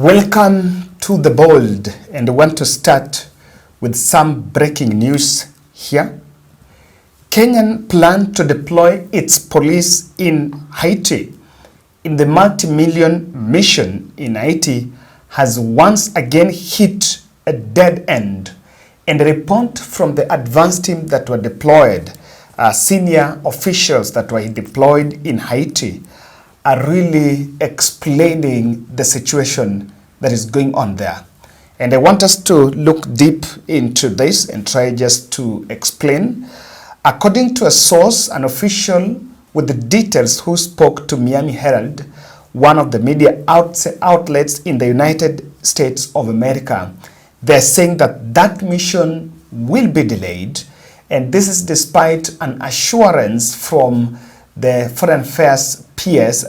Welcome to The Bold, and I want to start with some breaking news here. Kenyan plan to deploy its police in Haiti. In the multi-million mission in Haiti has once again hit a dead end, and a report from the advance team that were deployed, senior officials that were deployed in Haiti, are really explaining the situation that is going on there. And I want us to look deep into this and try just to explain. According to a source, an official with the details who spoke to Miami Herald, one of the media outlets in the United States of America, they're saying that that mission will be delayed, and this is despite an assurance from the Foreign Affairs PS,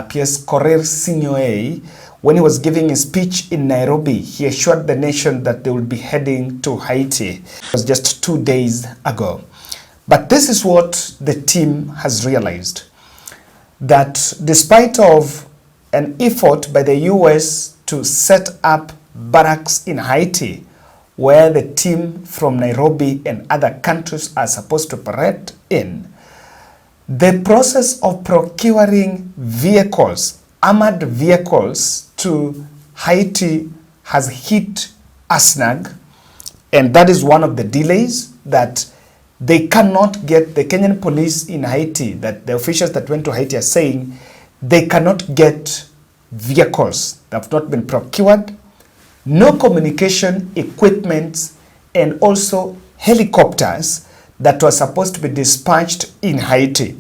PS Correr Senior, when he was giving his speech in Nairobi. He assured the nation that they will be heading to Haiti. It was just 2 days ago. But this is what the team has realized, that despite of an effort by the US to set up barracks in Haiti, where the team from Nairobi and other countries are supposed to operate in, the process of procuring vehicles, armored vehicles to Haiti has hit a snag, and that is one of the delays that they cannot get. The Kenyan police in Haiti, that the officials that went to Haiti are saying they cannot get vehicles that have not been procured, no communication equipment, and also helicopters that were supposed to be dispatched in Haiti.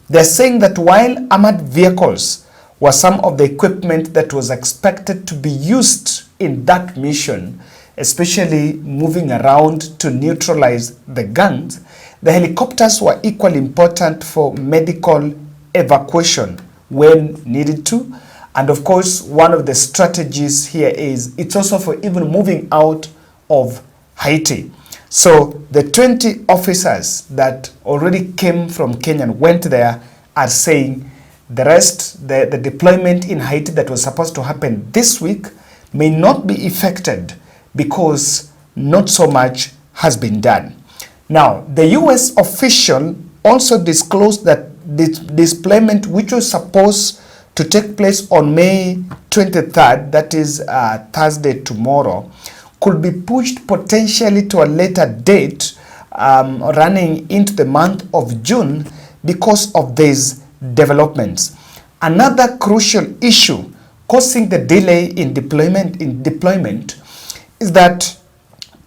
They're saying that while armored vehicles were some of the equipment that was expected to be used in that mission, especially moving around to neutralize the guns, the helicopters were equally important for medical evacuation when needed to. And of course, one of the strategies here is it's also for even moving out of Haiti. So the 20 officers that already came from Kenya and went there are saying the rest, the deployment in Haiti that was supposed to happen this week may not be effected because not so much has been done. Now, the US official also disclosed that this deployment, which was supposed to take place on May 23rd, that is Thursday tomorrow, could be pushed potentially to a later date, running into the month of June because of these developments. Another crucial issue causing the delay in deployment is that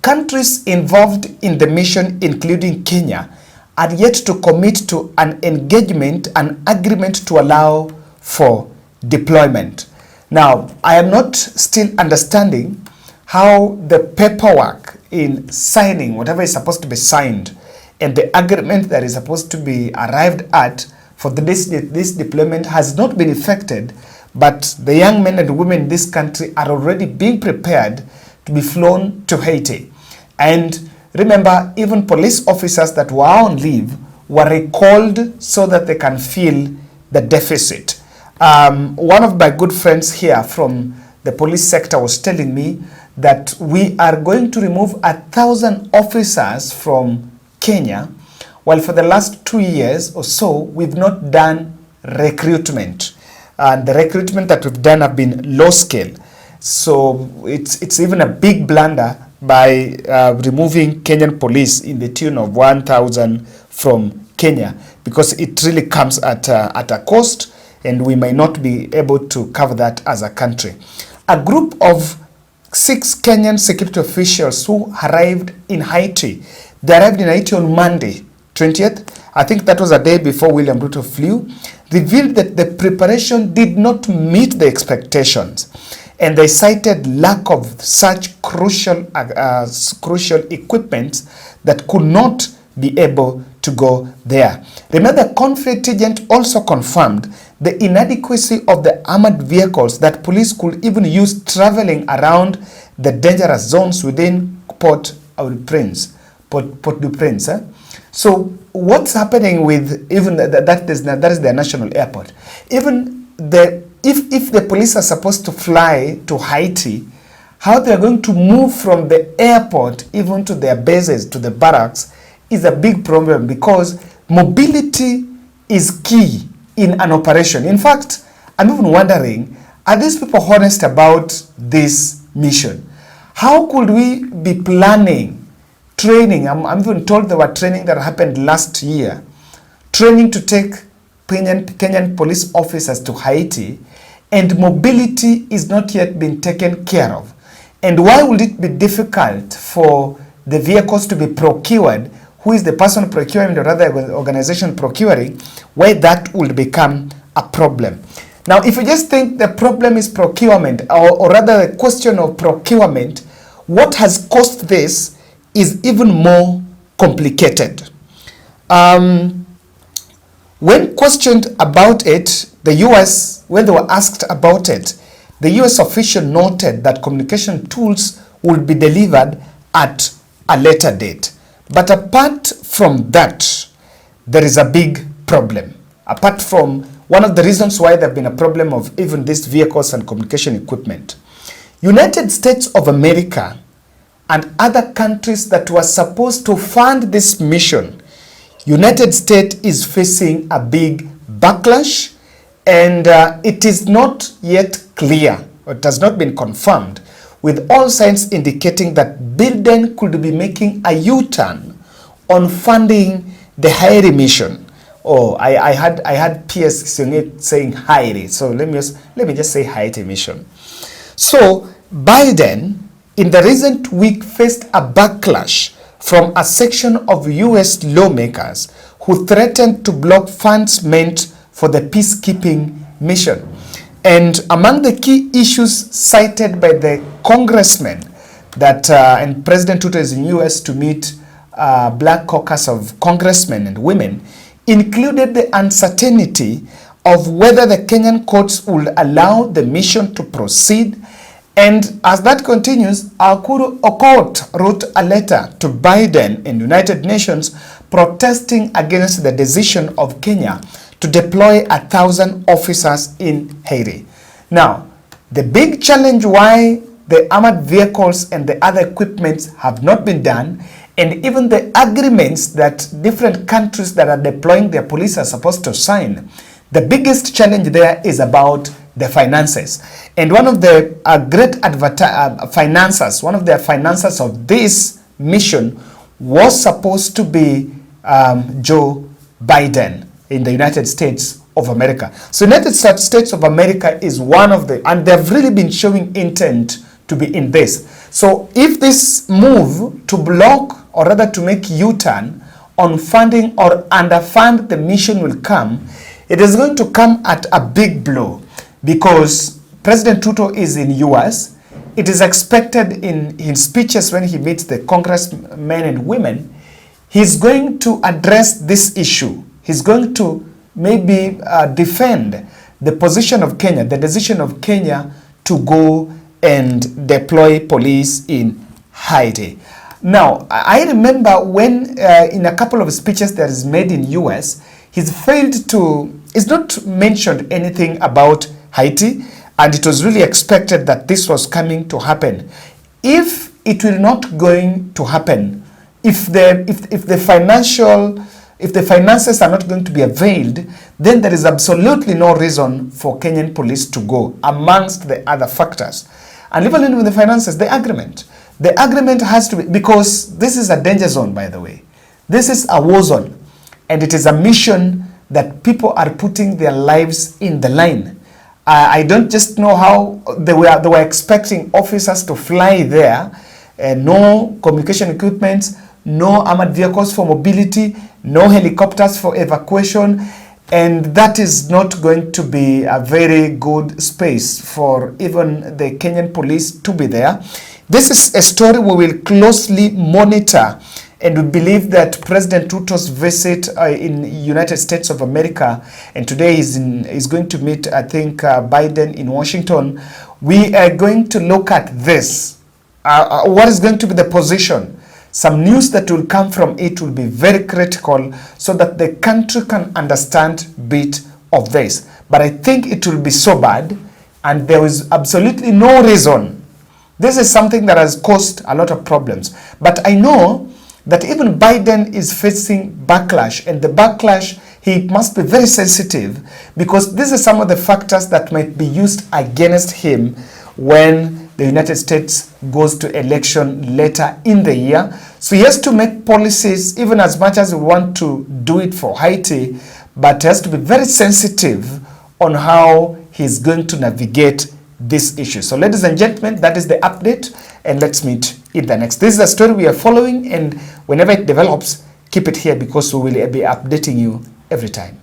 countries involved in the mission, including Kenya, are yet to commit to an engagement, an agreement to allow for deployment. Now, I am not still understanding how the paperwork in signing whatever is supposed to be signed and the agreement that is supposed to be arrived at for this deployment has not been effected, but the young men and women in this country are already being prepared to be flown to Haiti. And remember, even police officers that were on leave were recalled so that they can fill the deficit. One of my good friends here from the police sector was telling me that we are going to remove 1,000 officers from Kenya, while for the last 2 years or so, we've not done recruitment. And the recruitment that we've done have been low scale. So it's even a big blunder by removing Kenyan police in the tune of 1,000 from Kenya, because it really comes at a cost, and we may not be able to cover that as a country. A group of 6 Kenyan security officials who arrived in Haiti, they arrived in Haiti on Monday, 20th, I think that was a day before William Ruto flew, revealed that the preparation did not meet the expectations, and they cited lack of such crucial equipment that could not be able to go there. Remember, the conflict agent also confirmed the inadequacy of the armored vehicles that police could even use traveling around the dangerous zones within Port-au-Prince. So what's happening with even that is their national airport? Even the if the police are supposed to fly to Haiti, how they are going to move from the airport even to their bases, to the barracks, is a big problem, because mobility is key in an operation. In fact, I'm even wondering, are these people honest about this mission? How could we be planning training? I'm even told there were training that happened last year, training to take Kenyan police officers to Haiti, and mobility is not yet been taken care of. And why would it be difficult for the vehicles to be procured? Who is the person procuring, or rather organization procuring, where that will become a problem? Now, if you just think the problem is procurement, or rather the question of procurement, what has caused this is even more complicated. When questioned about it, the US, when they were asked about it, the US official noted that communication tools would be delivered at a later date. But apart from that, there is a big problem. Apart from one of the reasons why there have been a problem of even these vehicles and communication equipment, United States of America and other countries that were supposed to fund this mission, United States is facing a big backlash, and it is not yet clear, or it has not been confirmed, with all signs indicating that Biden could be making a U-turn on funding the Haiti mission. Oh, I had PS saying Haiti, so let me just say Haiti mission. So Biden, in the recent week, faced a backlash from a section of US lawmakers who threatened to block funds meant for the peacekeeping mission. And among the key issues cited by the congressmen that, and President Ruto is in US to meet Black caucus of congressmen and women, included the uncertainty of whether the Kenyan courts would allow the mission to proceed. And as that continues, Oduor wrote a letter to Biden and United Nations protesting against the decision of Kenya to deploy 1,000 officers in Haiti. Now, the big challenge why the armored vehicles and the other equipment have not been done, and even the agreements that different countries that are deploying their police are supposed to sign, the biggest challenge there is about the finances. And one of the great financiers, one of the financiers of this mission was supposed to be Joe Biden in the United States of America. So United States of America is one of the, and they've really been showing intent to be in this. So if this move to block, or rather to make U-turn on funding or underfund the mission will come, it is going to come at a big blow, because President Ruto is in US. It is expected in speeches when he meets the congressmen and women, he's going to address this issue. He's going to maybe defend the position of Kenya, the decision of Kenya to go and deploy police in Haiti. Now, I remember when in a couple of speeches that is made in US, he's not mentioned anything about Haiti, and it was really expected that this was coming to happen. If it will not going to happen, if the finances are not going to be availed, then there is absolutely no reason for Kenyan police to go, amongst the other factors. And even with the finances, the agreement has to be, because this is a danger zone, by the way. This is a war zone, and it is a mission that people are putting their lives in the line. I don't just know how they were expecting officers to fly there, no communication equipment, no armored vehicles for mobility, no helicopters for evacuation, and that is not going to be a very good space for even the Kenyan police to be there. This is a story we will closely monitor, and we believe that President Ruto's visit in United States of America, and today he's going to meet, I think, Biden in Washington. We are going to look at this. What is going to be the position? Some news that will come from it will be very critical, so that the country can understand bit of this. But I think it will be so bad, and there is absolutely no reason. This is something that has caused a lot of problems. But I know that even Biden is facing backlash, and the backlash, he must be very sensitive, because these are some of the factors that might be used against him when the United States goes to election later in the year. So he has to make policies, even as much as we want to do it for Haiti, but he has to be very sensitive on how he's going to navigate this issue. So ladies and gentlemen, that is the update, and let's meet in the next. This is a story we are following, and whenever it develops, keep it here, because we will be updating you every time.